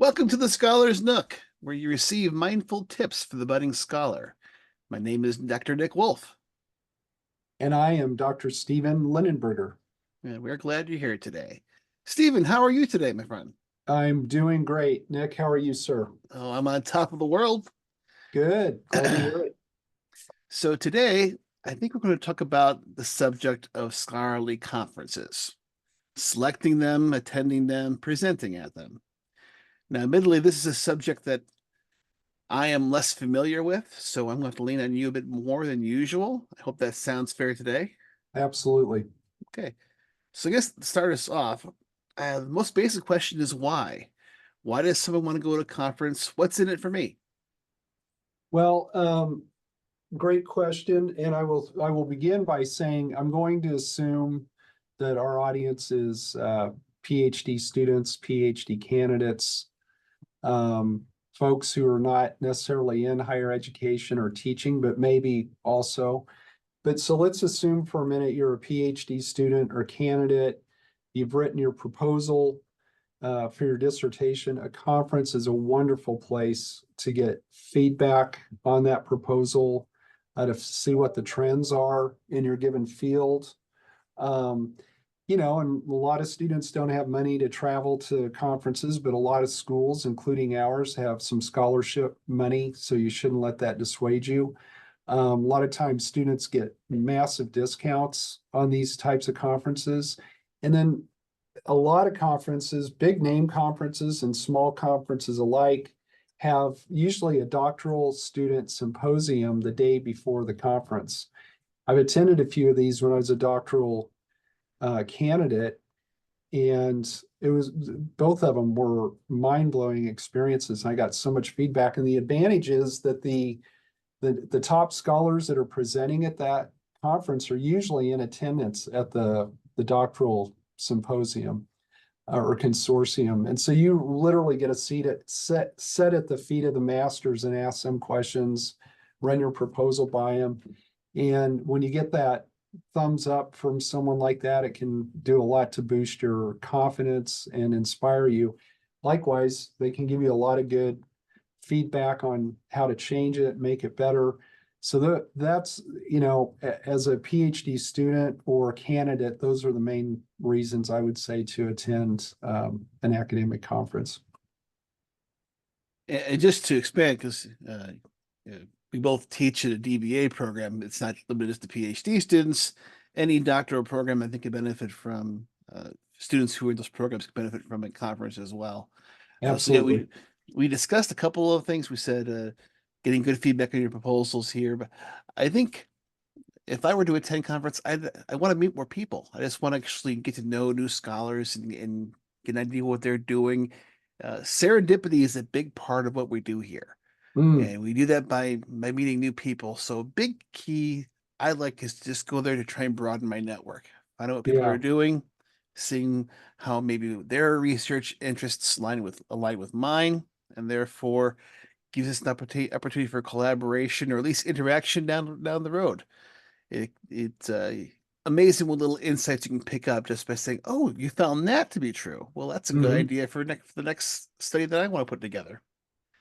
Welcome to the Scholar's Nook, where you receive mindful tips for the budding scholar. My name is Dr. Nick Wolf, And I am Dr. Stephen Lindenberger. and we're glad you're here today. Stephen, how are you today, my friend? I'm doing great. Nick, how are you, sir? Oh, I'm on top of the world. Good. Glad to hear it. So today, I think we're going to talk about the subject of scholarly conferences, selecting them, attending them, presenting at them. Now, admittedly, this is a subject that I am less familiar with, so I'm going to have to lean on you a bit more than usual. I hope that sounds fair today. Absolutely. Okay. So I guess to start us off, the most basic question is why? Why does someone want to go to a conference? What's in it for me? Well, great question. And I will begin by saying I'm going to assume that our audience is PhD students, PhD candidates, um, folks who are not necessarily in higher education or teaching, but maybe also. But so let's assume for a minute you're a PhD student or candidate. You've written your proposal for your dissertation. A conference is a wonderful place to get feedback on that proposal, to see what the trends are in your given field. Um, and a lot of students don't have money to travel to conferences, but a lot of schools, including ours, have some scholarship money, so you shouldn't let that dissuade you. A lot of times students get massive discounts on these types of conferences. And then a lot of conferences, big name conferences and small conferences alike, have usually a doctoral student symposium the day before the conference. I've attended a few of these when I was a doctoral candidate, and it was both of them were mind-blowing experiences. I got so much feedback, and the advantage is that the top scholars that are presenting at that conference are usually in attendance at the doctoral symposium or consortium. And so you literally get a seat set at the feet of the masters and ask them questions, run your proposal by them. And when you get that thumbs up from someone like that, it can do a lot to boost your confidence and inspire you. Likewise, they can give you a lot of good feedback on how to change it, make it better. So that's, as a PhD student or candidate, those are the main reasons I would say to attend an academic conference. And just to expand, because we both teach at a DBA program, it's not limited just to PhD students. Any doctoral program, I think, can benefit from students who are in those programs can benefit from a conference as well. So yeah, Absolutely. we discussed a couple of things. We said getting good feedback on your proposals here, but I think if I were to attend conference, I want to meet more people. I just want to actually get to know new scholars and get an idea what they're doing. Serendipity is a big part of what we do here, Mm, and we do that by meeting new people. So a big key I like is to just go there to try and broaden my network. Find out what people yeah. are doing, seeing how maybe their research interests align with mine, and therefore gives us an opportunity for collaboration or at least interaction down the road. It's amazing what little insights you can pick up just by saying, "Oh, you found that to be true." Well, that's a good Hmm. idea for the next study that I want to put together.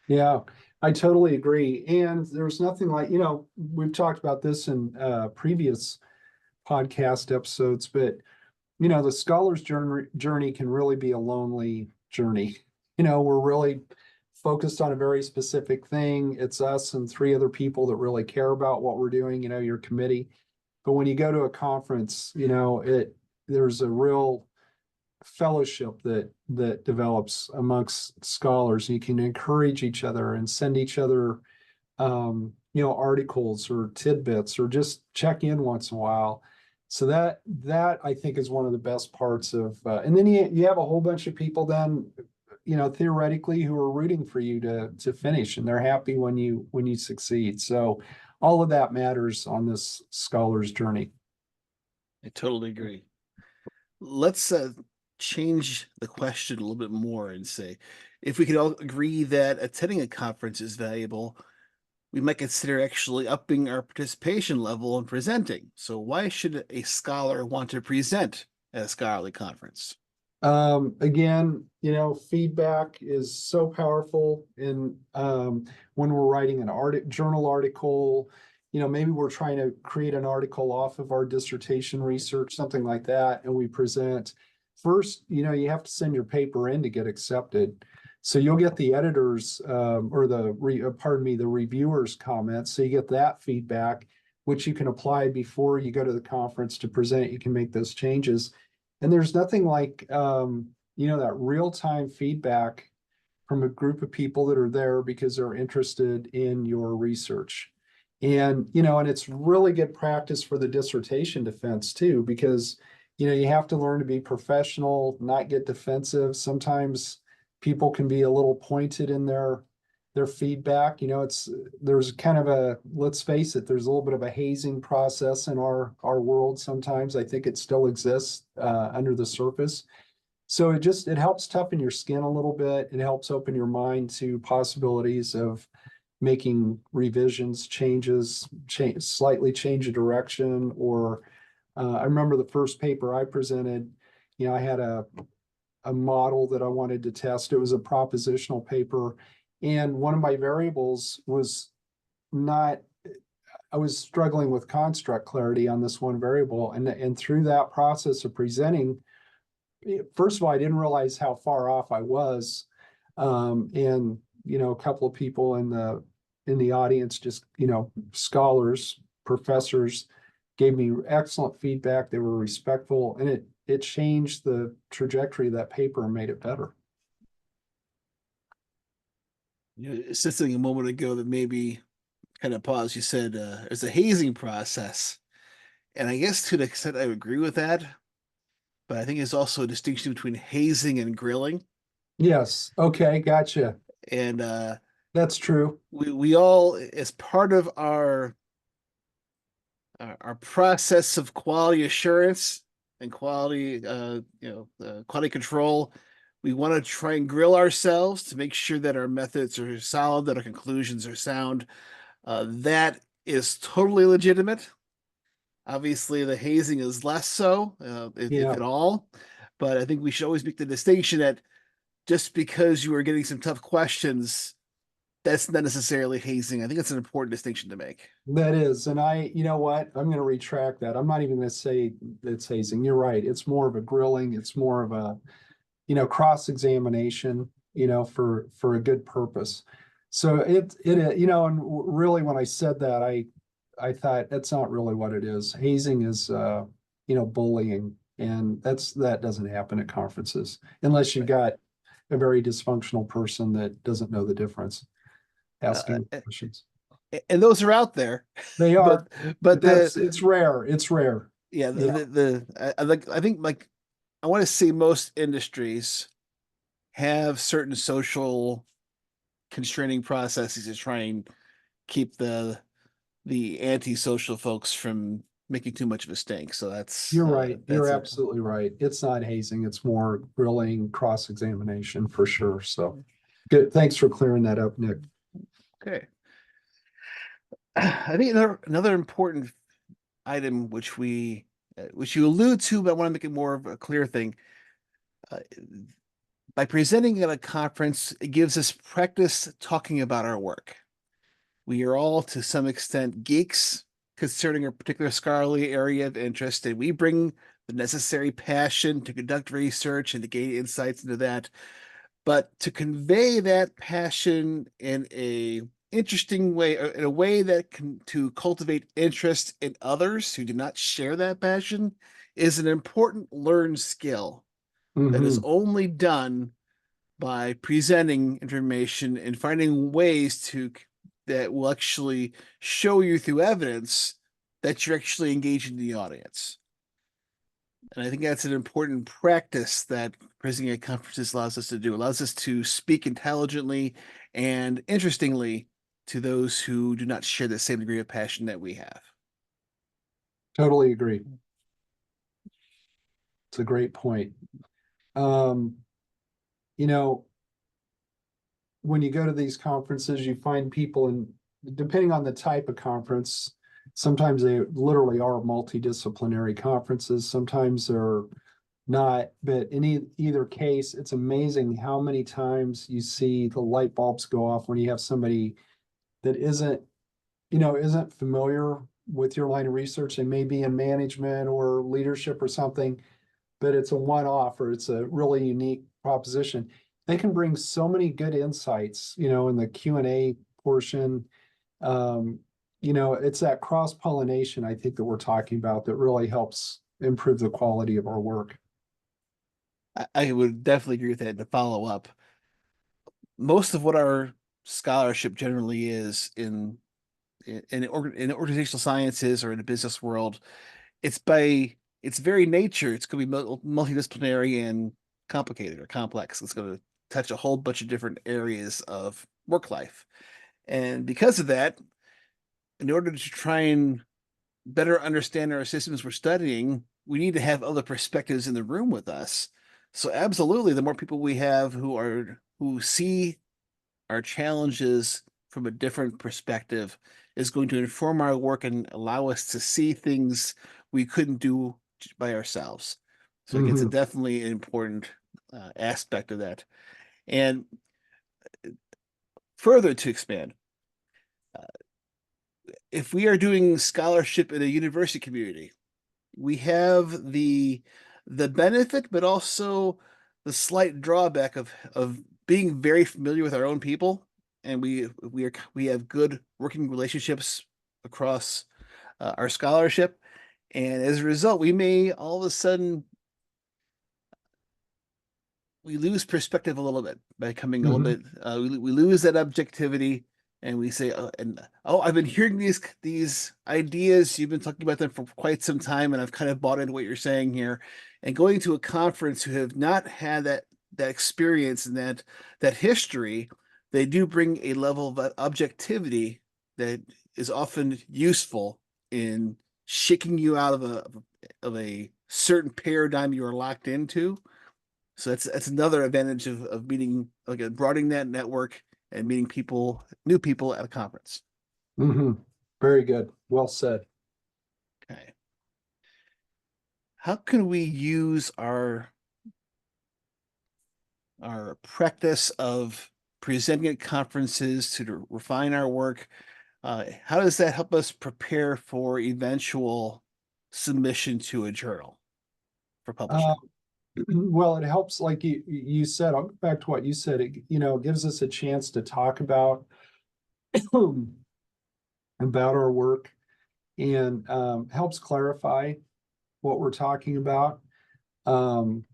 Yeah, I totally agree. And there's nothing like, we've talked about this in previous podcast episodes, but the scholar's journey can really be a lonely journey. We're really focused on a very specific thing. It's us and three other people that really care about what we're doing, your committee. But when you go to a conference, there's a real fellowship that develops amongst scholars. You can encourage each other and send each other articles or tidbits or just check in once in a while. So that I think is one of the best parts of, and then you have a whole bunch of people then, theoretically who are rooting for you to finish, and they're happy when you succeed. So all of that matters on this scholar's journey. I totally agree. Let's change the question a little bit more and say, if we could all agree that attending a conference is valuable, we might consider actually upping our participation level in presenting. So why should a scholar want to present at a scholarly conference? Again, feedback is so powerful in when we're writing an journal article, maybe we're trying to create an article off of our dissertation research, something like that, and we present. First, you have to send your paper in to get accepted. So you'll get the editors or the reviewers' comments. So you get that feedback, which you can apply before you go to the conference to present. You can make those changes. And there's nothing like that real-time feedback from a group of people that are there because they're interested in your research. And it's really good practice for the dissertation defense too, because you have to learn to be professional, not get defensive. Sometimes people can be a little pointed in their feedback. There's kind of let's face it, there's a little bit of a hazing process in our world sometimes. I think it still exists under the surface. So it helps toughen your skin a little bit. It helps open your mind to possibilities of making revisions, slightly change a direction. Or I remember the first paper I presented, I had a model that I wanted to test. It was a propositional paper. And one of my variables was not, I was struggling with construct clarity on this one variable. And through that process of presenting, first of all, I didn't realize how far off I was. And, a couple of people in the audience, just, scholars, professors, gave me excellent feedback. They were respectful, and it changed the trajectory of that paper and made it better. It's just something a moment ago that maybe kind of paused. You said there's a hazing process. And I guess to an extent I would agree with that, but I think there's also a distinction between hazing and grilling. Yes. Okay. Gotcha. And That's true. we all, as part of our process of quality assurance and quality quality control, we want to try and grill ourselves to make sure that our methods are solid, that our conclusions are sound. That is totally legitimate. Obviously, the hazing is less so, if Yeah. at all. But I think we should always make the distinction that just because you are getting some tough questions, that's not necessarily hazing. I think that's an important distinction to make. That is, and you know what? I'm going to retract that. I'm not even going to say it's hazing. You're right. It's more of a grilling. It's more of a, cross-examination, for a good purpose. So and really when I said that, I thought that's not really what it is. Hazing is, bullying, and that doesn't happen at conferences unless you've Right. got a very dysfunctional person that doesn't know the difference Uh, asking questions. and those are out there, They but are, but but it's rare. It's rare. yeah, Yeah, I think like I want to say most industries have certain social constraining processes to try and keep the antisocial folks from making too much of a stink. So you're right. You're that's a absolutely right. It's not hazing. It's more grilling, cross-examination for sure. So good. Thanks for clearing that up, Nick. okay. I think another important item which you allude to, but I want to make it more of a clear thing. Uh, by presenting at a conference, it gives us practice talking about our work. We are all, to some extent, geeks concerning a particular scholarly area of interest, and we bring the necessary passion to conduct research and to gain insights into that. But to convey that passion in a interesting way, in a way that can to cultivate interest in others who do not share that passion, is an important learned skill that is Hmm. only done by presenting information and finding ways to that will actually show you through evidence that you're actually engaging the audience. And I think that's an important practice that presenting at conferences allows us to do. It allows us to speak intelligently and interestingly to those who do not share the same degree of passion that we have. Totally agree. It's a great point. Um, you know, when you go to these conferences, you find people, and depending on the type of conference, sometimes they literally are multidisciplinary conferences. Sometimes they're not, but in either case, it's amazing how many times you see the light bulbs go off when you have somebody that isn't familiar with your line of research. They may be in management or leadership or something, but it's a one-off or it's a really unique proposition. They can bring so many good insights, in the Q&A portion. Um, it's that cross-pollination, I think, that we're talking about that really helps improve the quality of our work. I would definitely agree with that. To follow up, most of what our scholarship generally is in organizational sciences or in the business world, it's by its very nature, it's going to be multidisciplinary and complicated or complex. It's going to touch a whole bunch of different areas of work life. And because of that, in order to try and better understand our systems we're studying, we need to have other perspectives in the room with us. So absolutely, the more people we have who see our challenges from a different perspective is going to inform our work and allow us to see things we couldn't do by ourselves. So I think it's a Mhm. definitely an important aspect of that. And further to expand, uh, if we are doing scholarship in a university community, we have the benefit, but also the slight drawback of being very familiar with our own people, and we have good working relationships across our scholarship, and as a result, we may all of a sudden we lose perspective a little bit by coming a little Mhm. bit. We lose that objectivity, and we say, oh, I've been hearing these ideas. You've been talking about them for quite some time, and I've kind of bought into what you're saying here. And going to a conference who have not had that experience and that history, they do bring a level of objectivity that is often useful in shaking you out of a certain paradigm you are locked into. So that's another advantage of meeting, like, broadening that network and meeting new people at a conference. Mhm. Very good. Well said. Okay. How can we use our practice of presenting at conferences to refine our work? How does that help us prepare for eventual submission to a journal for Uh, publishing? well, it helps, like you said, I'll go back to what you said. It, gives us a chance to talk about about our work and helps clarify what we're talking about. Um,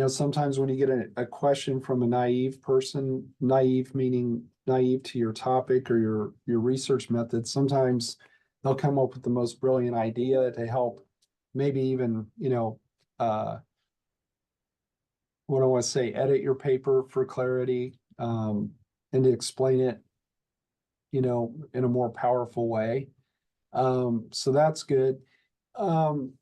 sometimes when you get a question from a naive person, naive meaning naive to your topic or your research method, sometimes they'll come up with the most brilliant idea to help maybe even, what I want to say, edit your paper for clarity, and to explain it, in a more powerful way. So that's good. Um,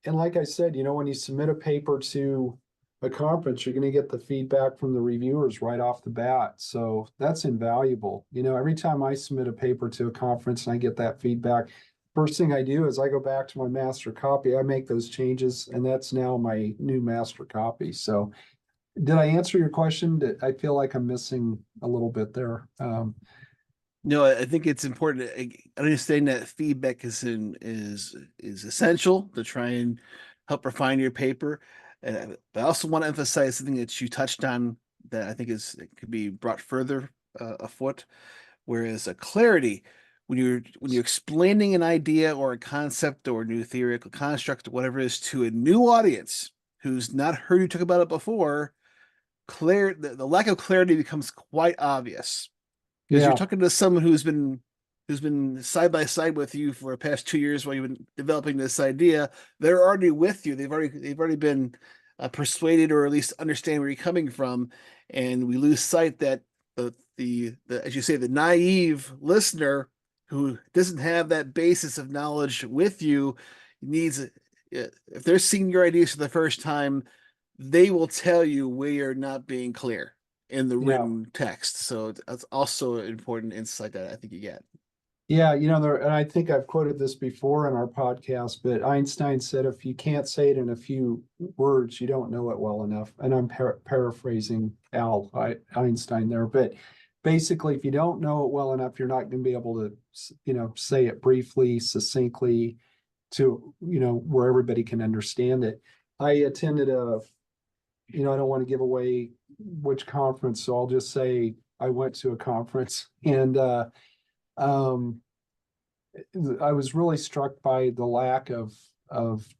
and like I said, when you submit a paper to a conference, you're going to get the feedback from the reviewers right off the bat. So that's invaluable. Every time I submit a paper to a conference and I get that feedback, first thing I do is I go back to my master copy. I make those changes, and that's now my new master copy. So did I answer your question? I feel like I'm missing a little bit there. No, I think it's important to understand that feedback is essential to try and help refine your paper. But I also want to emphasize something that you touched on that I think could be brought further afoot. Whereas a clarity, when you're explaining an idea or a concept or a new theoretical construct, whatever it is, to a new audience who's not heard you talk about it before, the lack of clarity becomes quite obvious because you're Yeah, talking to someone who's been side by side with you for the past 2 years while you've been developing this idea. They're already with you. They've already been persuaded or at least understand where you're coming from, and we lose sight that the as you say, the naive listener who doesn't have that basis of knowledge with you needs, if they're seeing your ideas for the first time, they will tell you where you're not being clear in the yeah. written text. So that's also an important insight that I think you get. Yeah, there, and I think I've quoted this before in our podcast, but Einstein said if you can't say it in a few words, you don't know it well enough. And I'm paraphrasing Einstein there, but basically, if you don't know it well enough, you're not going to be able to, say it briefly, succinctly, to where everybody can understand it. I attended I don't want to give away which conference, so I'll just say I went to a conference and um I was really struck by the lack of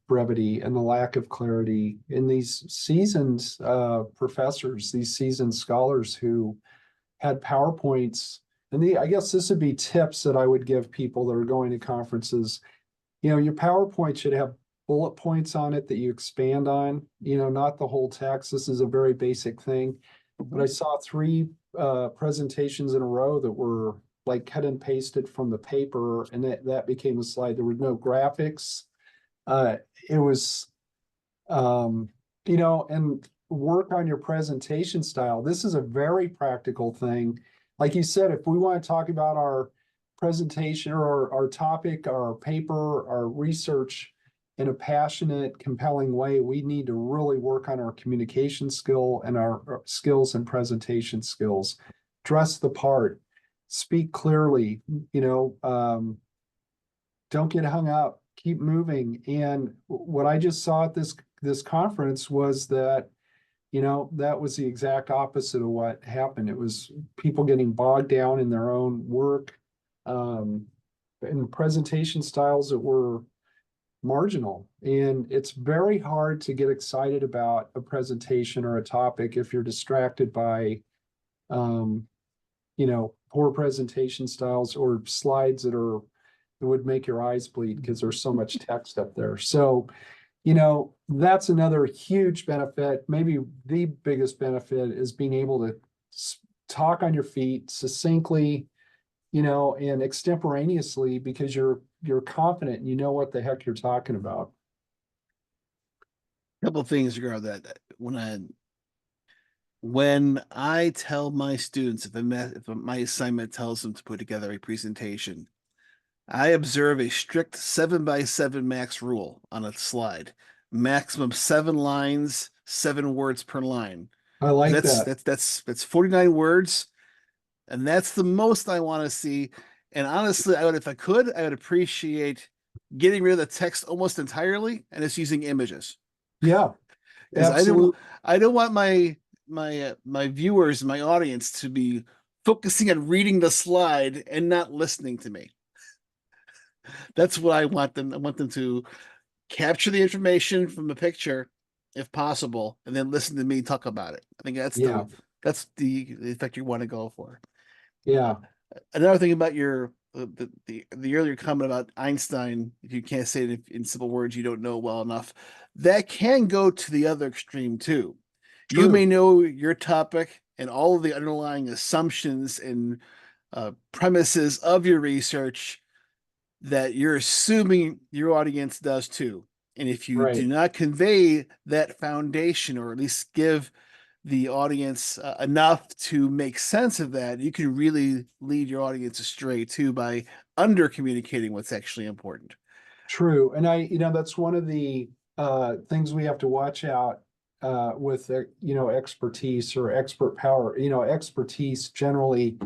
brevity and the lack of clarity in these seasoned professors, these seasoned scholars who had PowerPoints. And I guess this would be tips that I would give people that are going to conferences. Your PowerPoint should have bullet points on it that you expand on, not the whole text. This is a very basic thing. But I saw three presentations in a row that were like cut and pasted from the paper, and that became a slide. There were no graphics. Uh, it was, and work on your presentation style. This is a very practical thing. Like you said, if we want to talk about our presentation or our topic, our paper, our research in a passionate, compelling way, we need to really work on our communication skill and our skills and presentation skills. Dress the part, speak clearly, don't get hung up, keep moving. And what I just saw at this conference was that, that was the exact opposite of what happened. It was people getting bogged down in their own work, and presentation styles that were marginal. And it's very hard to get excited about a presentation or a topic if you're distracted by um, poor presentation styles or slides that would make your eyes bleed because there's so much text up there. So, that's another huge benefit. Maybe the biggest benefit is being able to talk on your feet succinctly, and extemporaneously because you're confident and you know what the heck you're talking about. Couple of things regarding that. When I tell my students if my assignment tells them to put together a presentation, I observe a strict 7 by 7 max rule on a slide. Maximum 7 lines, 7 words per line. I Because like that's that. that's that's 49 words, and that's the most I want to see. And honestly, if I could, I would appreciate getting rid of the text almost entirely and just using images. Yeah, Because absolutely. I don't want my viewers, my audience to be focusing on reading the slide and not listening to me. That's what I want them. I want them to capture the information from the picture, if possible, and then listen to me talk about it. I think Yeah, that's the effect you want to go for. yeah, Another thing about your the earlier comment about Einstein, if you can't say it in simple words, you don't know well enough. That can go to the other extreme too. You may true. know your topic and all of the underlying assumptions and premises of your research that you're assuming your audience does too. And if you do Right. not convey that foundation or at least give the audience enough to make sense of that, you can really lead your audience astray too by under communicating what's actually important. True. And that's one of the things we have to watch out with expertise or expert power. Expertise generally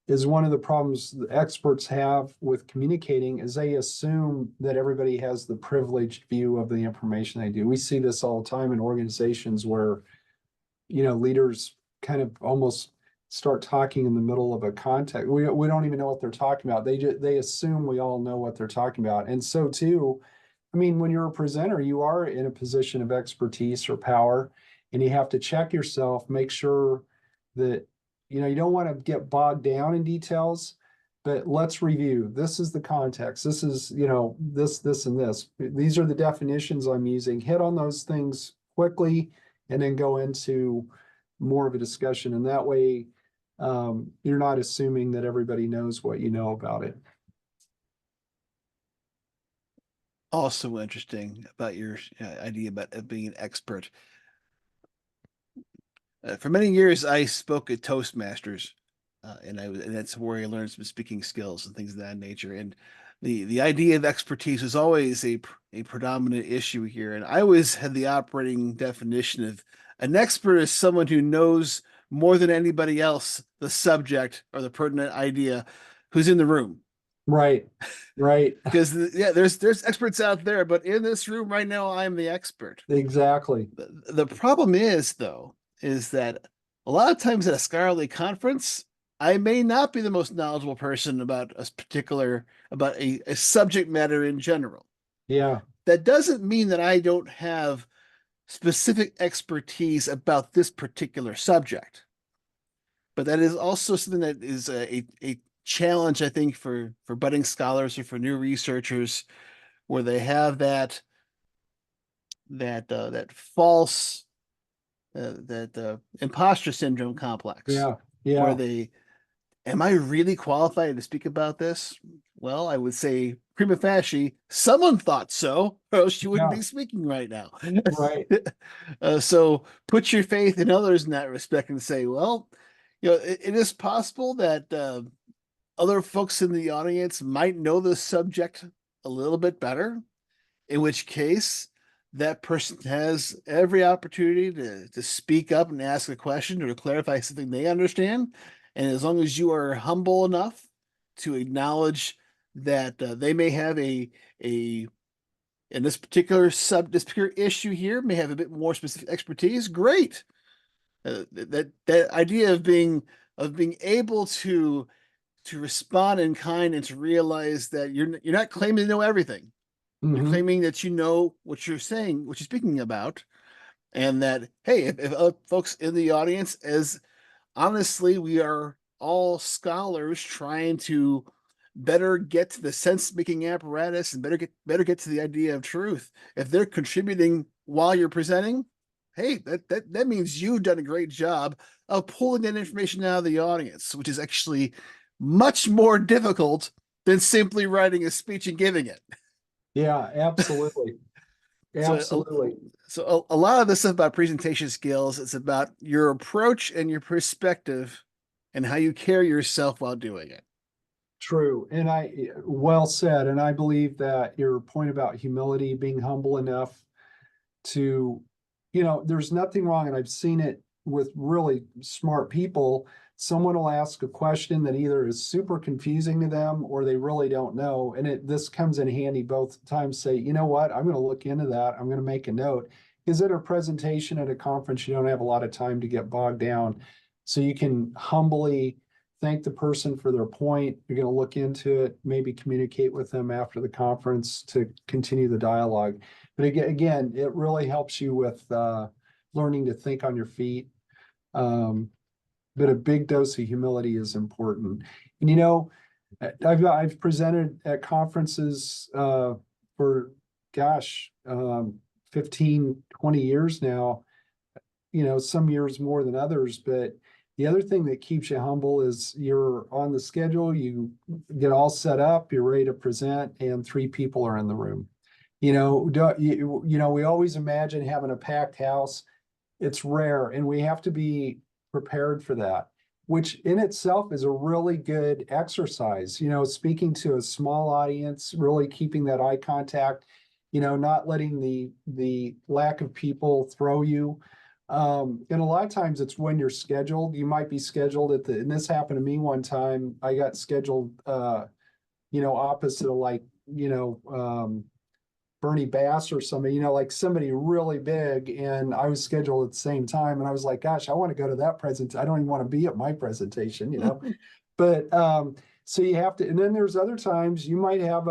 is one of the problems the experts have with communicating is they assume that everybody has the privileged view of the information they do. We see this all the time in organizations where leaders kind of almost start talking in the middle of a context. We don't even know what they're talking about. They assume we all know what they're talking about. And so too, I mean, when you're a presenter, you are in a position of expertise or power, and you have to check yourself, make sure that you don't want to get bogged down in details, but let's review. This is the context. This is, this and this. These are the definitions I'm using. Hit on those things quickly and then go into more of a discussion. And that way, you're not assuming that everybody knows what you know about it. Also interesting about your idea about being an expert. For many years, I spoke at Toastmasters, and that's where I learned some speaking skills and things of that nature. And the idea of expertise was always a predominant issue here. And I always had the operating definition of an expert is someone who knows more than anybody else the subject or the pertinent idea who's in the room. Right, right, Because yeah, there's experts out there, but in this room right now, I'm the expert. exactly. The problem is, though, is that a lot of times at a scholarly conference, I may not be the most knowledgeable person about about a subject matter in general. Yeah, That doesn't mean that I don't have specific expertise about this particular subject, but that is also something that is a challenge, I think, for budding scholars or for new researchers, where they have that false that imposter syndrome complex, yeah, where yeah, they, am I really qualified to speak about this? Well, I would say prima facie, someone thought so, or else you wouldn't yeah, be speaking right now. right. So put your faith in others in that respect and say, well, it is possible that other folks in the audience might know the subject a little bit better, in which case that person has every opportunity to speak up and ask a question or to clarify something they understand. And as long as you are humble enough to acknowledge that they may have a in this particular issue here may have a bit more specific expertise, great. That idea of being able to respond in kind and to realize that you're not claiming to know everything. You're Hmm. claiming that you know what you're saying, what you're speaking about, and that, hey, if other folks in the audience, as honestly, we are all scholars trying to better get to the sense-making apparatus and better get to the idea of truth. If they're contributing while you're presenting, hey, that means you've done a great job of pulling that information out of the audience, which is actually much more difficult than simply writing a speech and giving it. Yeah, absolutely. So, Absolutely. a lot of this stuff about presentation skills, it's about your approach and your perspective and how you carry yourself while doing it. True. And well said. And I believe that your point about humility, being humble enough to, there's nothing wrong. And I've seen it with really smart people. Someone will ask a question that either is super confusing to them or they really don't know. And this comes in handy both times. Say, you know what? I'm going to look into that. I'm going to make a note. Is it a presentation at a conference? You don't have a lot of time to get bogged down. So you can humbly thank the person for their point. You're going to look into it, maybe communicate with them after the conference to continue the dialogue. But again, it really helps you with learning to think on your feet. Um, but a big dose of humility is important. And I've presented at conferences for gosh, 15, 20 years now. Some years more than others, but the other thing that keeps you humble is you're on the schedule, you get all set up, you're ready to present, and three people are in the room. We always imagine having a packed house. It's rare, and we have to be prepared for that, which in itself is a really good exercise. Speaking to a small audience, really keeping that eye contact, not letting the lack of people throw you. And a lot of times it's when you're scheduled. You might be scheduled and this happened to me one time. I got scheduled, opposite of like, Bernie Bass or somebody, like somebody really big, and I was scheduled at the same time, and I was like, gosh, I want to go to that present. I don't even want to be at my presentation. But so you have to, and then there's other times you might have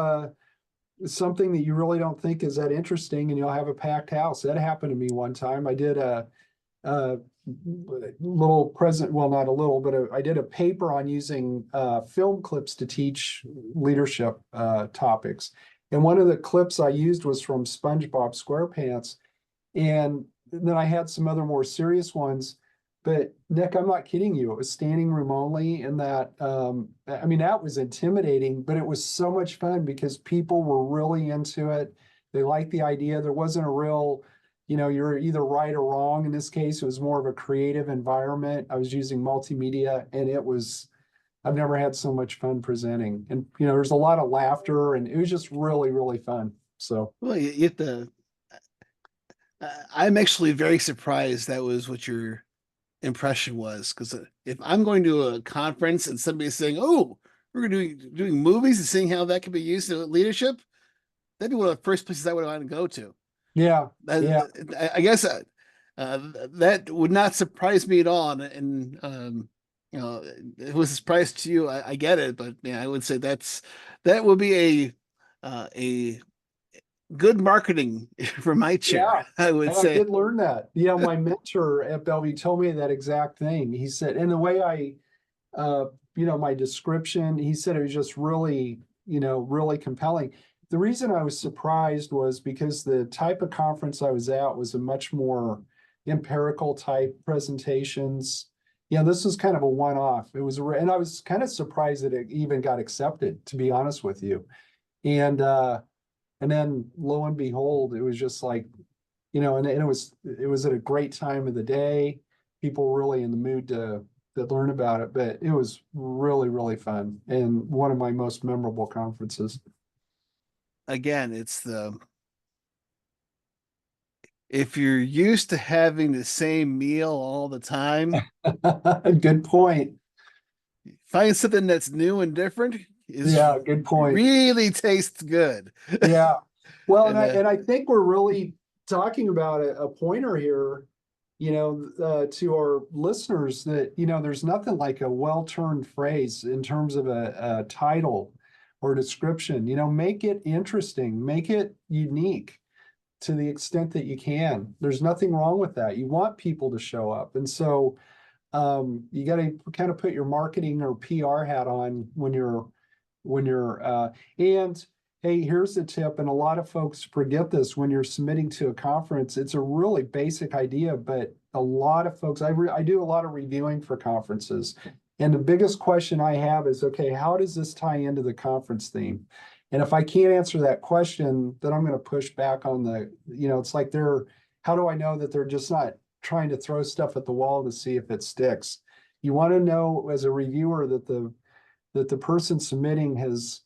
something that you really don't think is that interesting, and you'll have a packed house. That happened to me one time. I did a little present, well, not a little, but I did a paper on using film clips to teach leadership topics. And one of the clips I used was from SpongeBob SquarePants. And then I had some other more serious ones. But Nick, I'm not kidding you. It was standing room only, and that was intimidating, but it was so much fun because people were really into it. They liked the idea. There wasn't a real, you're either right or wrong. In this case, it was more of a creative environment. I was using multimedia, and it was I've never had so much fun presenting. And, there's a lot of laughter and it was just really, really fun. So, Well, you have to. I'm actually very surprised that was what your impression was, because if I'm going to a conference and somebody's saying, "Oh, we're going to doing movies and seeing how that can be used in leadership," that'd be one of the first places I would want to go to. yeah, yeah, I guess that would not surprise me at all, and it was a surprise to you. I get it, but yeah, I would say that would be a good marketing for my yeah. chair. I would And I say. did learn that. My mentor at Bellevue told me that exact thing. He said, and the way uh, my description, he said it was just really, really compelling. The reason I was surprised was because the type of conference I was at was a much more empirical type presentations. This was kind of a one-off. And I was kind of surprised that it even got accepted, to be honest with you. And and then lo and behold, it was just like, and it was at a great time of the day. People were really in the mood to learn about it, but it was really, really fun and one of my most memorable conferences. Again, it's the if you're used to having the same meal all the time, Good point. find something that's new and different is Yeah, good point. really tastes good. Yeah. Well, and And I think we're really talking about a pointer here, to our listeners that, there's nothing like a well-turned phrase in terms of a title or description. Make it interesting, make it unique to the extent that you can. There's nothing wrong with that. You want people to show up. And so you got to kind of put your marketing or PR hat on when you're and hey, here's the tip, and a lot of folks forget this when you're submitting to a conference. It's a really basic idea, but a lot of folks, I do a lot of reviewing for conferences, and the biggest question I have is, okay, how does this tie into the conference theme? And if I can't answer that question, then I'm going to push back on it's like how do I know that they're just not trying to throw stuff at the wall to see if it sticks? You want to know as a reviewer that the person submitting has,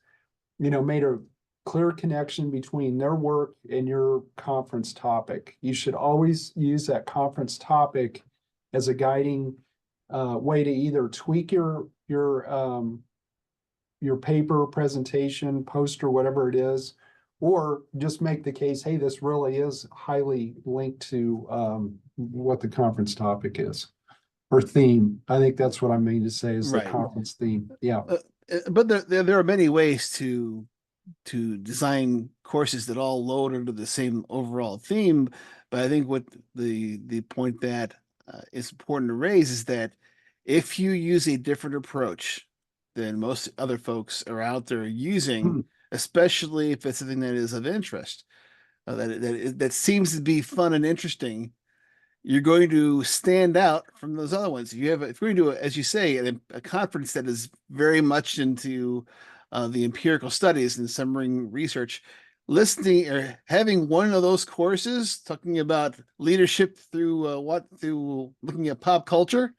made a clear connection between their work and your conference topic. You should always use that conference topic as a guiding way to either tweak your paper, presentation, poster, whatever it is, or just make the case, hey, this really is highly linked to what the conference topic is or theme. I think that's what I mean to say is the right. conference theme. Yeah. Uh, but there are many ways to design courses that all load under the same overall theme. But I think what the point that is important to raise is that if you use a different approach than most other folks are out there using, especially if it's something that is of interest, that seems to be fun and interesting, you're going to stand out from those other ones. If you're going to do, as you say, a conference that is very much into the empirical studies and summary research, listening or having one of those courses talking about leadership through looking at pop culture,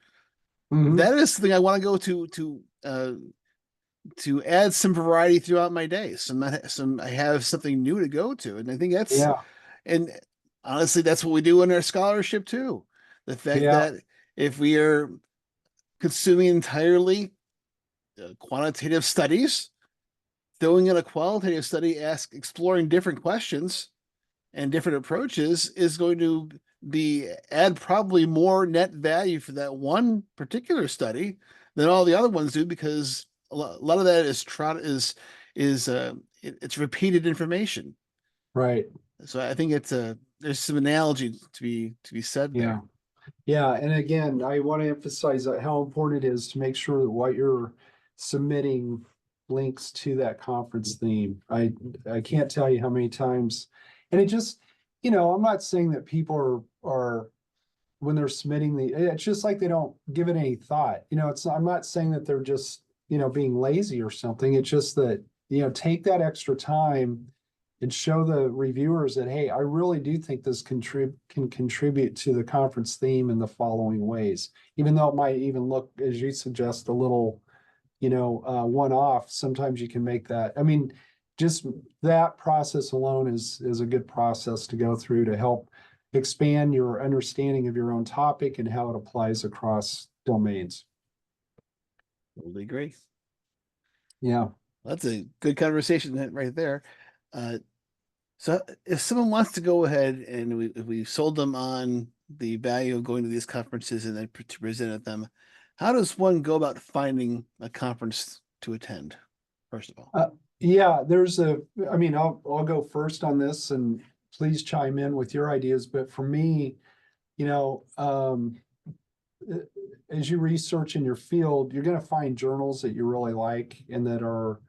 Mhm. that is something I want to go to add some variety throughout my day. Some I have something new to go to, and I think that's Yeah. and honestly, that's what we do in our scholarship too. The fact Yeah. that if we are consuming entirely quantitative studies, throwing in a qualitative study, exploring different questions and different approaches is going to be add probably more net value for that one particular study than all the other ones do, because a lot of that it's repeated information. Right. So I think there's some analogy to be said Yeah. there. Yeah. And again, I want to emphasize how important it is to make sure that what you're submitting links to that conference theme. I can't tell you how many times, and it just, I'm not saying that people are when they're submitting it's just like they don't give it any thought. I'm not saying that they're just, being lazy or something. It's just that, take that extra time and show the reviewers that, hey, I really do think this can contribute to the conference theme in the following ways, even though it might even look, as you suggest, a little one-off, sometimes you can make that. I mean, just that process alone is a good process to go through to help expand your understanding of your own topic and how it applies across domains. Totally agree. Yeah. That's a good conversation right there. Uh, so if someone wants to go ahead and we sold them on the value of going to these conferences and then to present at them, how does one go about finding a conference to attend, first of all? Yeah, I mean, I'll go first on this and please chime in with your ideas. But for me, you know, as you research in your field, you're going to find journals that you really like and that are,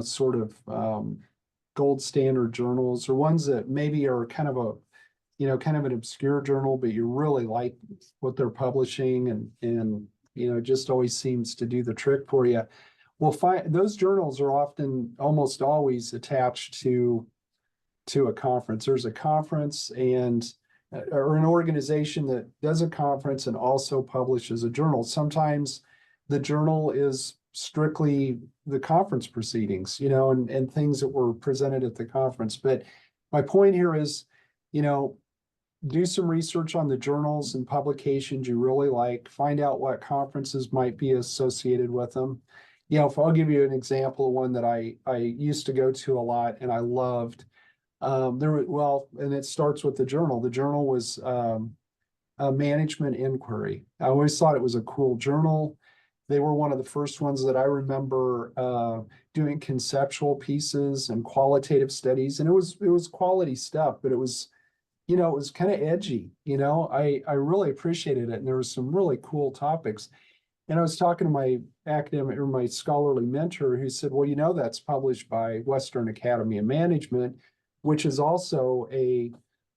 sort of gold standard journals, or ones that maybe are kind of an obscure journal, but you really like what they're publishing and just always seems to do the trick for you. Well, those journals are often almost always attached to a conference. There's a conference and or an organization that does a conference and also publishes a journal. Sometimes the journal is strictly the conference proceedings, and things that were presented at the conference. But my point here is, do some research on the journals and publications you really like, find out what conferences might be associated with them. If I'll give you an example of one that I used to go to a lot and I loved. And it starts with the journal. The journal was a management inquiry. I always thought it was a cool journal. They were one of the first ones that I remember doing conceptual pieces and qualitative studies, and it was quality stuff, but it was kind of edgy. I really appreciated it, and there was some really cool topics. And I was talking to my academic or my scholarly mentor who said, well, that's published by Western Academy of Management, which is also a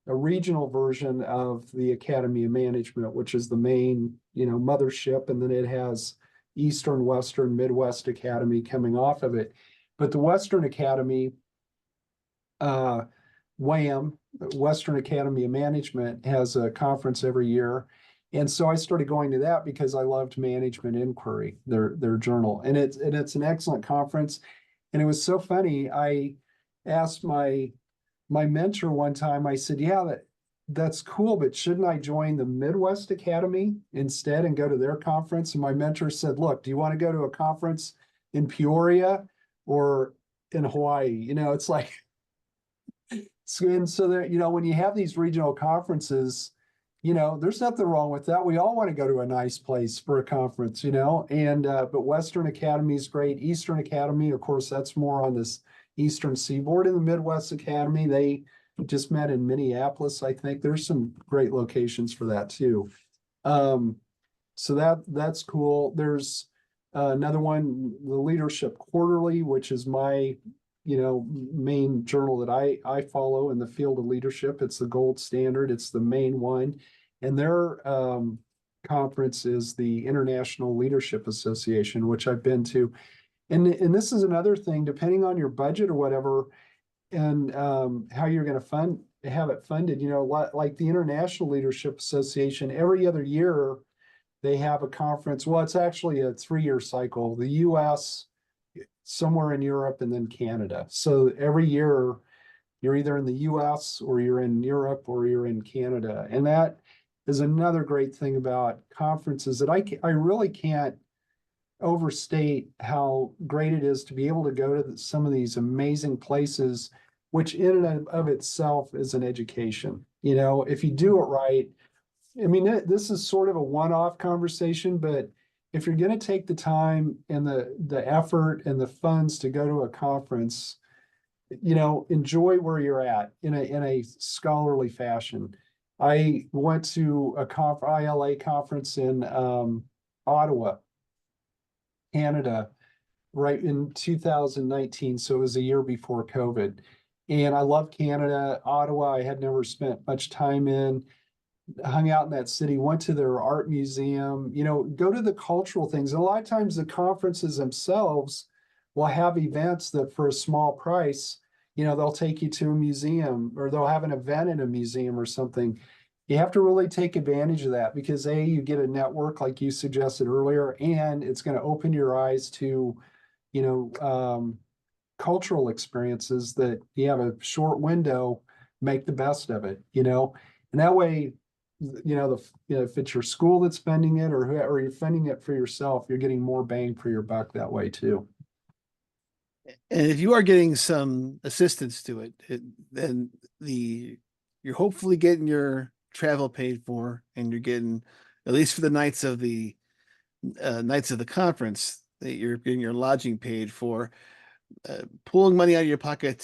regional version of the Academy of Management, which is the main, mothership. And then it has Eastern, Western, Midwest Academy coming off of it. But the Western Academy, WAM, Western Academy of Management, has a conference every year. And so I started going to that because I loved Management Inquiry, their journal. And it's an excellent conference. And it was so funny. I asked my mentor one time, I said, yeah, that's cool, but shouldn't I join the Midwest Academy instead and go to their conference? And my mentor said, look, do you want to go to a conference in Peoria or in Hawaii? It's like, and so that, when you have these regional conferences, there's nothing wrong with that. We all want to go to a nice place for a conference, and but Western Academy is great. Eastern Academy, of course, that's more on this Eastern Seaboard. In the Midwest Academy, they just met in Minneapolis, I think. There's some great locations for that too. So that's cool. There's another one, the Leadership Quarterly, which is my main journal that I follow in the field of leadership. It's the gold standard. It's the main one. And their conference is the International Leadership Association, which I've been to. And this is another thing, depending on your budget or whatever, and how you're going to have it funded, like the International Leadership Association, every other year they have a conference. Well, it's actually a 3-year cycle. The US, somewhere in Europe, and then Canada. So every year you're either in the US or you're in Europe or you're in Canada. And that is another great thing about conferences that I really can't overstate how great it is to be able to go to some of these amazing places, which in and of itself is an education. If you do it right, I mean, this is sort of a one-off conversation, but if you're going to take the time and the effort and the funds to go to a conference, enjoy where you're at in a scholarly fashion. I went to a ILA conference in Ottawa, Canada, right in 2019. So it was a year before COVID. And I love Canada. Ottawa, I had never spent much time in, hung out in that city, went to their art museum, go to the cultural things. And a lot of times the conferences themselves will have events that for a small price, they'll take you to a museum or they'll have an event in a museum or something. you have to really take advantage of that because A, you get a network like you suggested earlier, and it's going to open your eyes to, you know, cultural experiences that you have a short window, make the best of it, and that way, if it's your school that's funding it or you're funding it for yourself, you're getting more bang for your buck that way too. And if you are getting some assistance to then the you're hopefully getting your travel paid for, and you're getting, at least for the nights of the conference, that you're getting your lodging paid for. Pulling money out of your pocket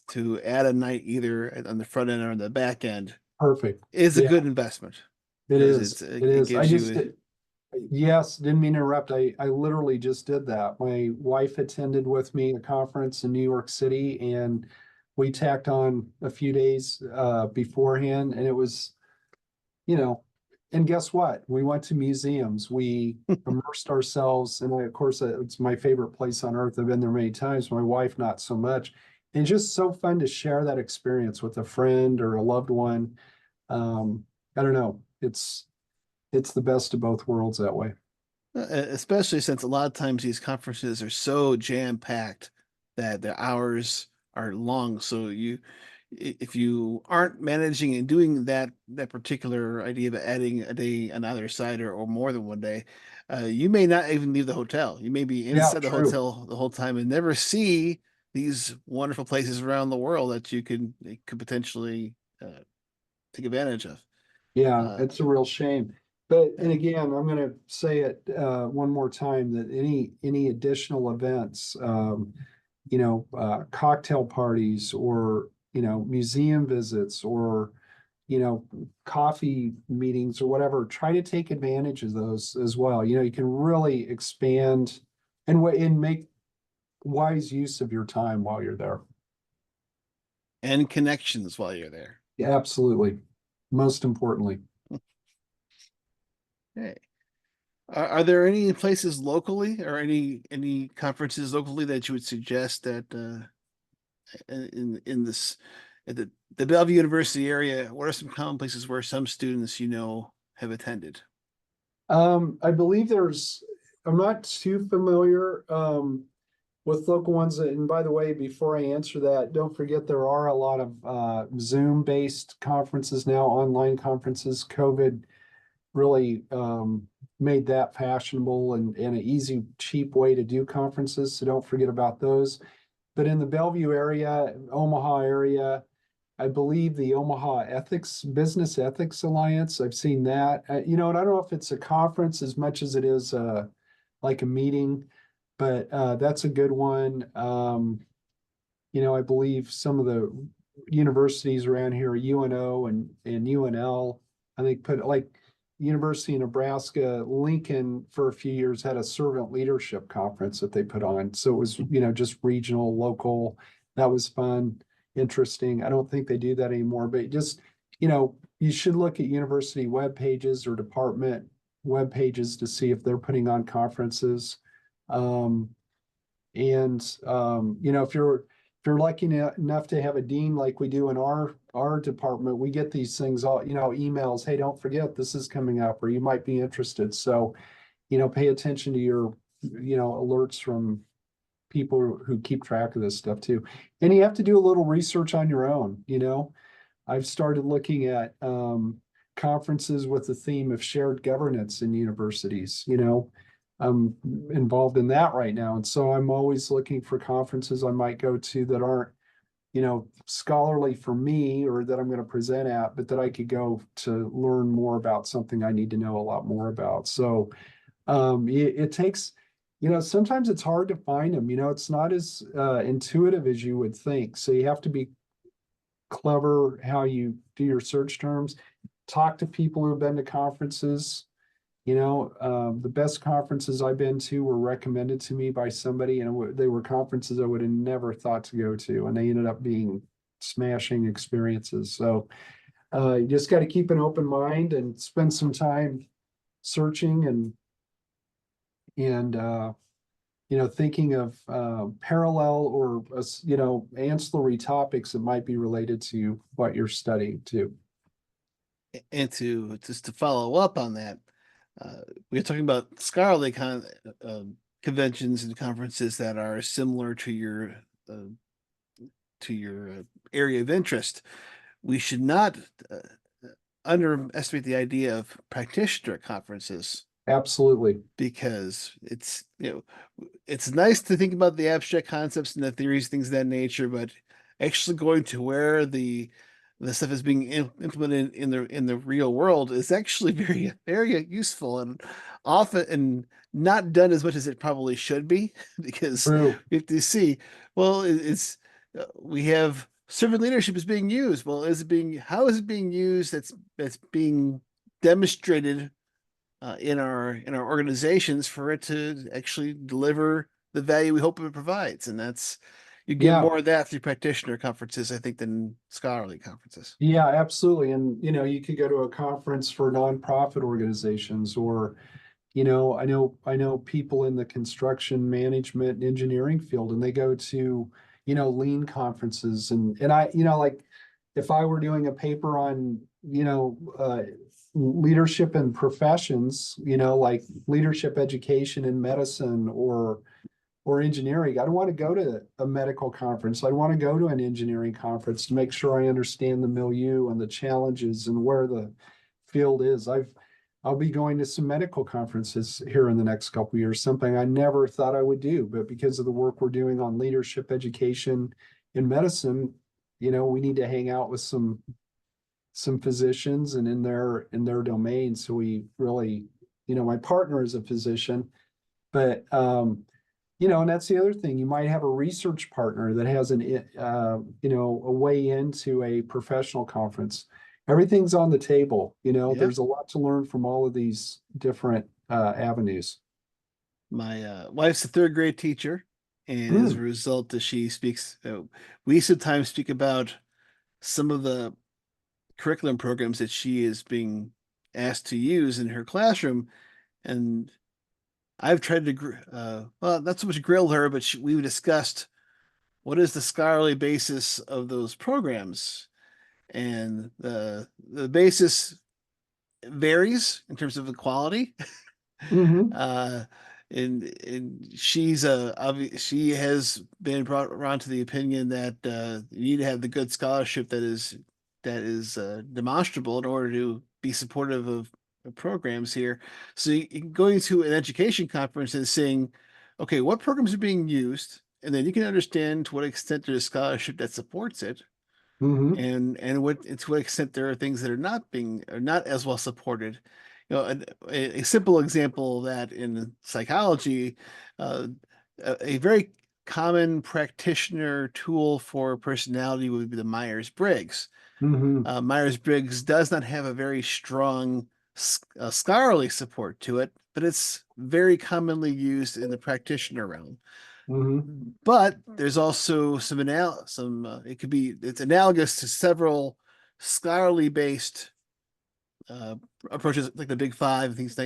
to add a night either on the front end or on the back end Perfect. is a Yeah, good investment, it because is. it's It it is. I gives just you. did. Yes, didn't mean to interrupt. I literally just did that. My wife attended with me a conference in New York City, and we tacked on a few days beforehand, and it was, you know, and guess what? We went to museums. We immersed ourselves, and of course, it's my favorite place on earth. I've been there many times. My wife, not so much. And just so fun to share that experience with a friend or a loved one. I don't know. It's the best of both worlds that way. Especially since a lot of times these conferences are so jam-packed that the hours are long. So if you aren't managing and doing that particular idea of adding a day on either side, or more than one day, you may not even leave the hotel. You may be Yeah, inside the true. hotel the whole time and never see these wonderful places around the world that could potentially take advantage of. Yeah, Uh, it's a real shame. But and yeah. again, I'm going to say it one more time that any additional events, cocktail parties or museum visits or coffee meetings or whatever, try to take advantage of those as well. You can really expand and make wise use of your time while you're there. And connections while you're there. Yeah, absolutely. Most importantly. Okay. Are there any places locally, or any conferences locally that you would suggest that in this at the Bellevue University area? What are some common places where some students have attended? I believe I'm not too familiar with local ones. And by the way, before I answer that, don't forget there are a lot of Zoom-based conferences now, online conferences. COVID really made that fashionable and an easy, cheap way to do conferences. So don't forget about those. But in the Bellevue area, Omaha area, I believe the Omaha Business Ethics Alliance, I've seen that. And I don't know if it's a conference as much as it is like a meeting, but that's a good one. I believe some of the universities around here, UNO and UNL, I think put like University of Nebraska, Lincoln for a few years had a servant leadership conference that they put on. So it was, just regional, local. That was fun, interesting. I don't think they do that anymore, but just, you should look at university web pages or department web pages to see if they're putting on conferences. Um, and if you're lucky enough to have a dean like we do in our department, we get these things all, emails, hey, don't forget this is coming up, or you might be interested. So, pay attention to your, alerts from people who keep track of this stuff too. And you have to do a little research on your own. I've started looking at conferences with the theme of shared governance in universities. I'm involved in that right now. And so I'm always looking for conferences I might go to that aren't, scholarly for me or that I'm going to present at, but that I could go to learn more about something I need to know a lot more about. So it takes, sometimes it's hard to find them. It's not as intuitive as you would think. So you have to be clever how you do your search terms, talk to people who've been to conferences. The best conferences I've been to were recommended to me by somebody, and they were conferences I would have never thought to go to, and they ended up being smashing experiences. So you just got to keep an open mind and spend some time searching and thinking of parallel or ancillary topics that might be related to what you're studying too. And to just to follow up on that, we're talking about scholarly conventions and conferences that are similar uh, to your area of interest. We should not uh, underestimate the idea of practitioner conferences Absolutely. because it's nice to think about the abstract concepts and the theories, things of that nature, but actually going to where the stuff is being implemented in the real world is actually very useful and often and not done as much as it probably should be because True. we have to see, well, it's we have servant leadership is being used. Well, is it being how is it being used? That's being demonstrated in our organizations for it to actually deliver the value we hope it provides. And that's you get Yeah. more of that through practitioner conferences, I think, than scholarly conferences. Yeah, absolutely. And, you could go to a conference for nonprofit organizations or, I know people in the construction management and engineering field and they go to, lean conferences and like if I were doing a paper on, leadership and professions, like leadership education in medicine or engineering. I don't want to go to a medical conference. I want to go to an engineering conference to make sure I understand the milieu and the challenges and where the field is. I'll be going to some medical conferences here in the next couple of years, something I never thought I would do, but because of the work we're doing on leadership education in medicine, we need to hang out with some physicians and in their domain. So we really, my partner is a physician, but and that's the other thing. You might have a research partner that has a way into a professional conference. Everything's on the table. Yeah. There's a lot to learn from all of these different avenues. My wife's a third grade teacher, and as a Mm, result, she speaks. We sometimes speak about some of the curriculum programs that she is being asked to use in her classroom, and I've tried to, well, not so much grill her, but we've discussed what is the scholarly basis of those programs, and the basis varies in terms of the quality. hmm uh, and she has been brought around to the opinion that you need to have the good scholarship that is demonstrable in order to be supportive of programs here. So going to an education conference and saying, okay, what programs are being used, and then you can understand to what extent there's scholarship that supports it, hmm and what to what extent there are things that are not as well supported. A simple example of that in psychology, uh, a very common practitioner tool for personality would be the Myers-Briggs. hmm Myers-Briggs does not have a very strong scholarly support to it, but it's very commonly used in the practitioner realm. hmm But there's also it could be it's analogous to several scholarly based uh, approaches like the Big Five, things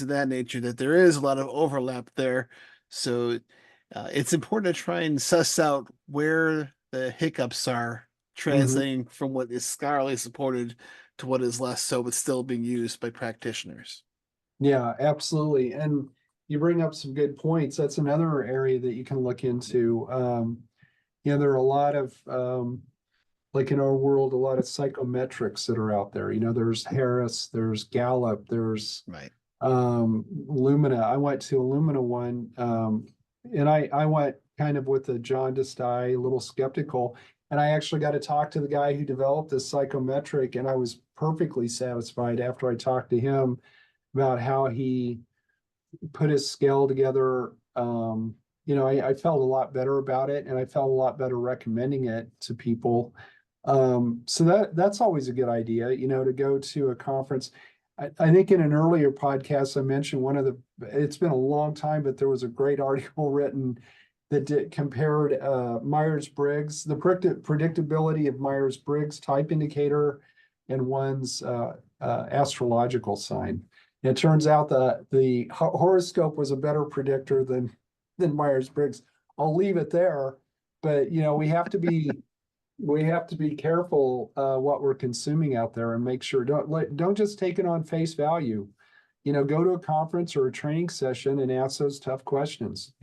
of that nature, that there is a lot of overlap there. So it's important to try and suss out where the hiccups are hmm translating from what is scholarly supported to what is less so, but still being used by practitioners. Yeah, absolutely. And you bring up some good points. That's another area that you can look into. There are a lot of like in our world, a lot of psychometrics that are out there. There's Harris, there's Gallup, there's Right. Lumina. I went to a Lumina one, and I went kind of with a jaundiced eye, a little skeptical. And I actually got to talk to the guy who developed this psychometric, and I was perfectly satisfied after I talked to him about how he put his scale together. I felt a lot better about it, and I felt a lot better recommending it to people. So that's always a good idea, to go to a conference. I think in an earlier podcast, I mentioned it's been a long time, but there was a great article written that compared Myers-Briggs, the predictability of Myers-Briggs type indicator and one's astrological sign. And it turns out that the horoscope was a better predictor than Myers-Briggs. I'll leave it there, but we have to be we have to be careful what we're consuming out there and make sure don't just take it on face value. Go to a conference or a training session and ask those tough questions.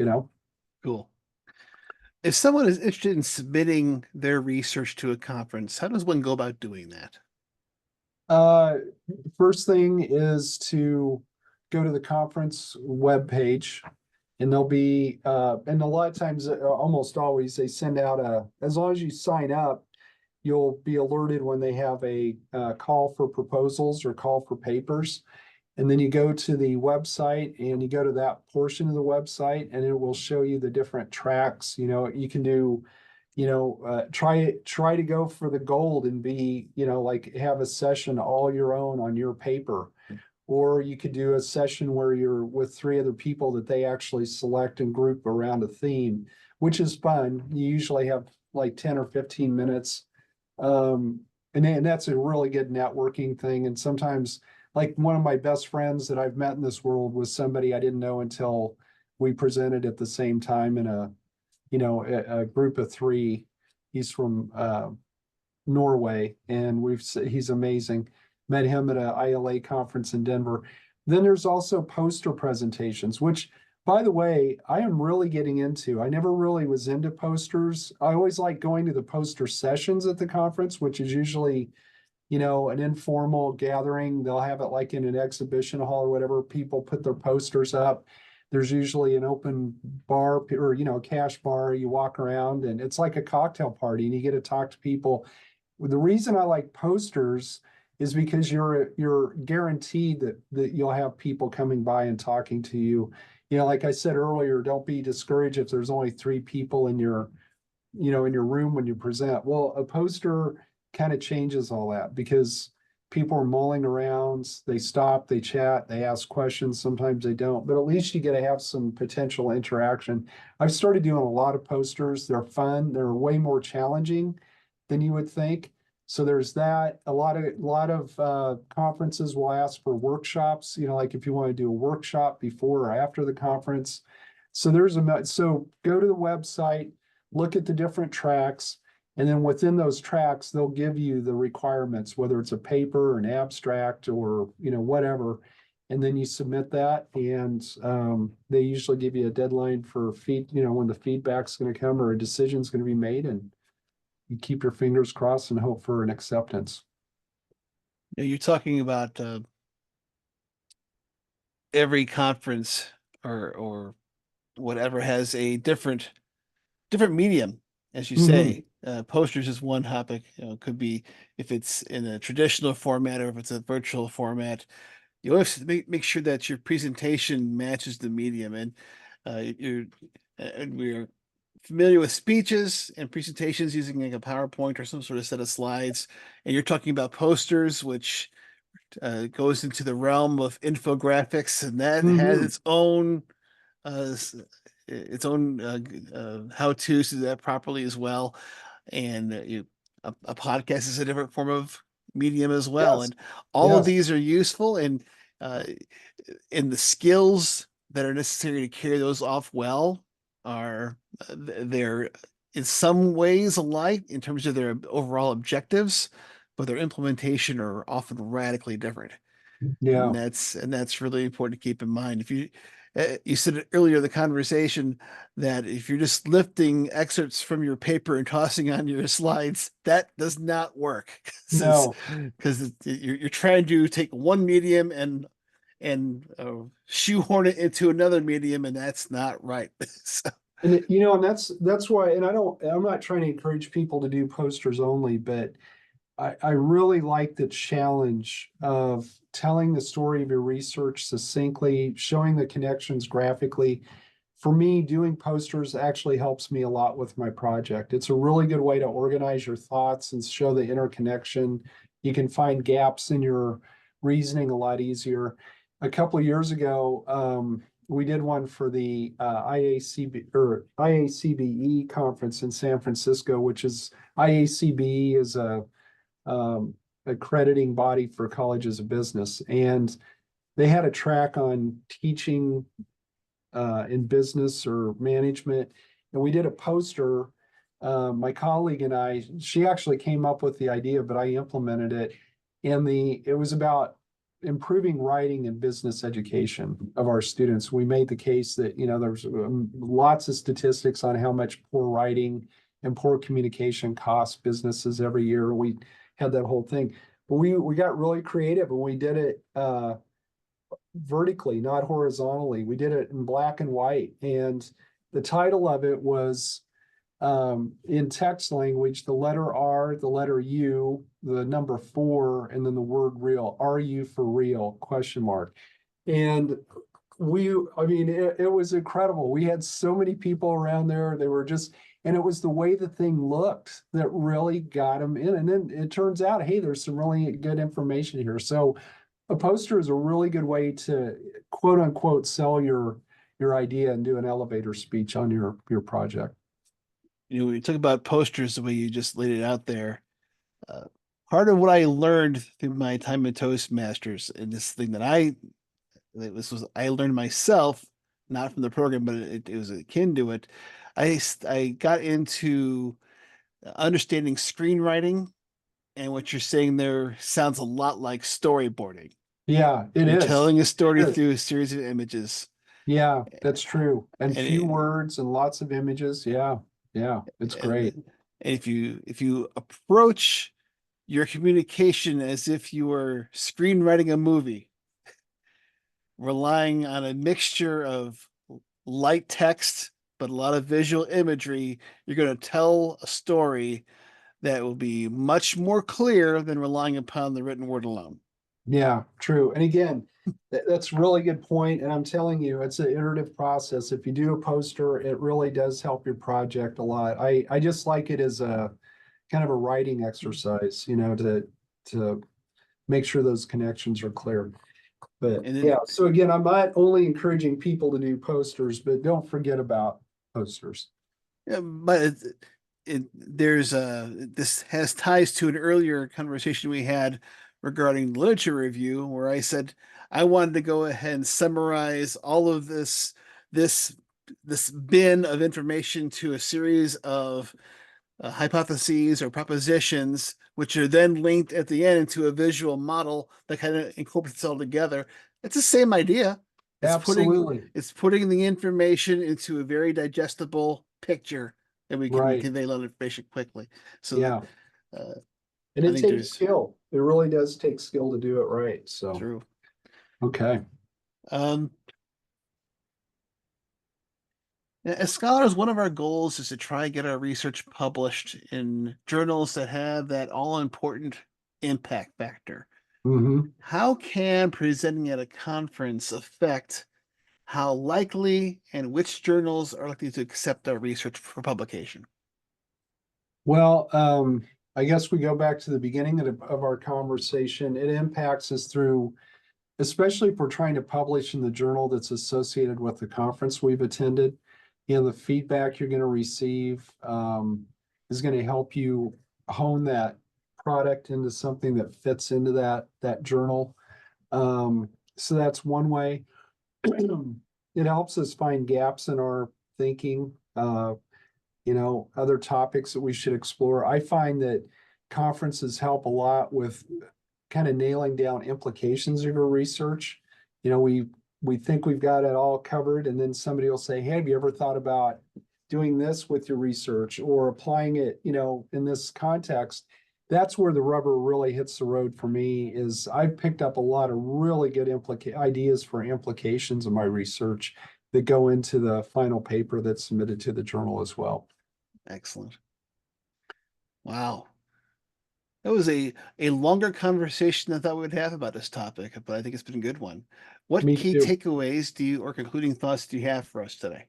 Cool. If someone is interested in submitting their research to a conference, how does one go about doing that? Uh, First thing is to go to the conference webpage, and there'll be and a lot of times, almost always, they send out as long as you sign up, you'll be alerted when they have a call for proposals or call for papers. And then you go to the website and you go to that portion of the website and it will show you the different tracks. You can do, try to go for the gold and be, like have a session all your own on your paper. Or you could do a session where you're with three other people that they actually select and group around a theme, which is fun. You usually have like 10 or 15 minutes. And that's a really good networking thing. And sometimes, like one of my best friends that I've met in this world was somebody I didn't know until we presented at the same time in a group of three. He's from Norway, and he's amazing. Met him at a ILA conference in Denver. Then there's also poster presentations, which, by the way, I am really getting into. I never really was into posters. I always like going to the poster sessions at the conference, which is usually, an informal gathering. They'll have it like in an exhibition hall or whatever. People put their posters up. There's usually an open bar or, a cash bar. You walk around and it's like a cocktail party and you get to talk to people. The reason I like posters is because you're guaranteed that you'll have people coming by and talking to you. Like I said earlier, don't be discouraged if there's only three people in your room when you present. Well, a poster kind of changes all that because people are mulling around, they stop, they chat, they ask questions, sometimes they don't, but at least you get to have some potential interaction. I've started doing a lot of posters. They're fun, they're way more challenging than you would think. So there's that. A lot of conferences will ask for workshops, like if you want to do a workshop before or after the conference. So go to the website, look at the different tracks, and then within those tracks, they'll give you the requirements, whether it's a paper, an abstract, or whatever. And then you submit that, and they usually give you a deadline for when the feedback's going to come or a decision's going to be made, and you keep your fingers crossed and hope for an acceptance. You're talking about every conference or whatever has a different medium, as you Mhm. say. Posters is one topic. Could be if it's in a traditional format or if it's a virtual format. You always make sure that your presentation matches the medium, and you're and we're familiar with speeches and presentations using like a PowerPoint or some sort of set of slides, and you're talking about posters, which goes into the realm of infographics, and that has Mhm. uh, its own how to do that properly as well. And a podcast is a different form of medium as well. Yes. And all of Yes. these are useful uh, and the skills that are necessary to carry those off well are they're in some ways alike in terms of their overall objectives, but their implementation are often radically different. Yeah. And that's really important to keep in mind. If you said earlier in the conversation that if you're just lifting excerpts from your paper and tossing on your slides, that does not work No. because you're trying to take one medium and shoehorn it into another medium, and that's not right. So, And that's why, and I'm not trying to encourage people to do posters only, but I really like the challenge of telling the story of your research succinctly, showing the connections graphically. For me, doing posters actually helps me a lot with my project. It's a really good way to organize your thoughts and show the interconnection. You can find gaps in your reasoning a lot easier. A couple of years ago, we did one for the IACBE conference in San Francisco, which is IACBE is a accrediting body for colleges of business. And they had a track on teaching in business or management. And we did a poster my colleague and I, she actually came up with the idea, but I implemented it. It was about improving writing and business education of our students. We made the case that, there's lots of statistics on how much poor writing and poor communication costs businesses every year. We had that whole thing, but we got really creative and we did it vertically, not horizontally. We did it in black and white, and the title of it was in text language, the letter R, the letter U, the number 4, and then the word real. Are you for real? Question mark. And it was incredible. We had so many people around there. They were just, and it was the way the thing looked that really got them in. And then it turns out, hey, there's some really good information here. So a poster is a really good way to quote unquote sell your idea and do an elevator speech on your project. When you talk about posters, the way you just laid it out there, uh, part of what I learned through my time at Toastmasters, and this thing I learned myself, not from the program, but it was akin to it. I got into understanding screenwriting, and what you're saying there sounds a lot like storyboarding. Yeah, it You're is. telling a story It is. through a series of images, Yeah, that's true. And and few words and lots of images. Yeah, yeah, it's great. and if you approach your communication as if you were screenwriting a movie, relying on a mixture of light text but a lot of visual imagery, you're going to tell a story that will be much more clear than relying upon the written word alone. Yeah, true. And again, that's a really good point. And I'm telling you, it's an iterative process. If you do a poster, it really does help your project a lot. I just like it as a kind of a writing exercise, to make sure those connections are clear. But And yeah, then, so again, I'm not only encouraging people to do posters, but don't forget about posters. yeah, but there's this has ties to an earlier conversation we had regarding literature review, where I said I wanted to go ahead and summarize all of this this bin of information to a series of hypotheses or propositions, which are then linked at the end into a visual model that kind of incorporates it all together. It's the same idea. Absolutely. It's putting the information into a very digestible picture that we can Right. convey a lot of information quickly. So Yeah. uh, And I it think takes there's skill. It really does take skill to do it right. So, true. okay. Um, as scholars, one of our goals is to try and get our research published in journals that have that all important impact factor. Hmm. How can presenting at a conference affect how likely and which journals are likely to accept our research for publication? Well, I guess we go back to the beginning of our conversation. It impacts us through, especially if we're trying to publish in the journal that's associated with the conference we've attended. The feedback you're going to receive is going to help you hone that product into something that fits into that journal. So that's one way. It helps us find gaps in our thinking, other topics that we should explore. I find that conferences help a lot with kind of nailing down implications of your research. We think we've got it all covered, and then somebody will say, "Hey, have you ever thought about doing this with your research or applying it, in this context?" That's where the rubber really hits the road for me. Is I've picked up a lot of really good ideas for implications of my research that go into the final paper that's submitted to the journal as well. Excellent. Wow. That was a longer conversation than I thought we would have about this topic, but I think it's been a good one. What Me key too. takeaways do you or concluding thoughts do you have for us today?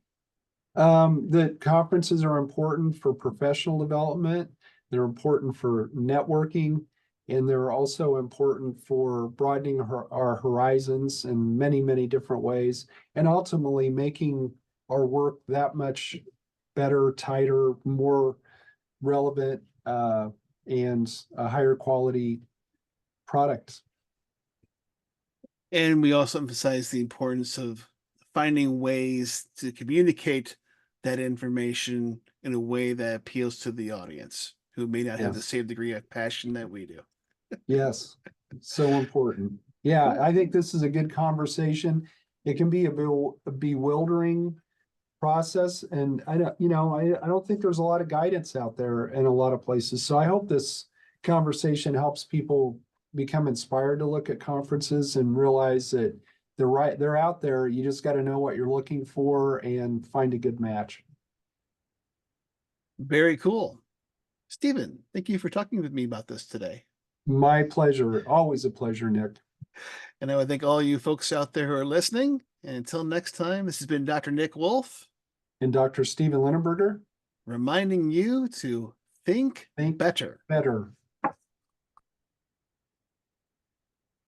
That conferences are important for professional development. They're important for networking, and they're also important for broadening our horizons in many, many different ways, and ultimately making our work that much better, tighter, more relevant, and a higher quality product. And we also emphasize the importance of finding ways to communicate that information in a way that appeals to the audience who may not have the Yes. same degree of passion that we do. Yes, so important. Yeah, I think this is a good conversation. It can be a bewildering process, and I don't, I don't think there's a lot of guidance out there in a lot of places. So I hope this conversation helps people become inspired to look at conferences and realize that they're out there. You just got to know what you're looking for and find a good match. Very cool. Stephen, thank you for talking with me about this today. My pleasure. Always a pleasure, Nick. And I would thank all you folks out there who are listening. And until next time, this has been Dr. Nick Wolf And Dr. Stephen Lindenberger, reminding you to think think better. better.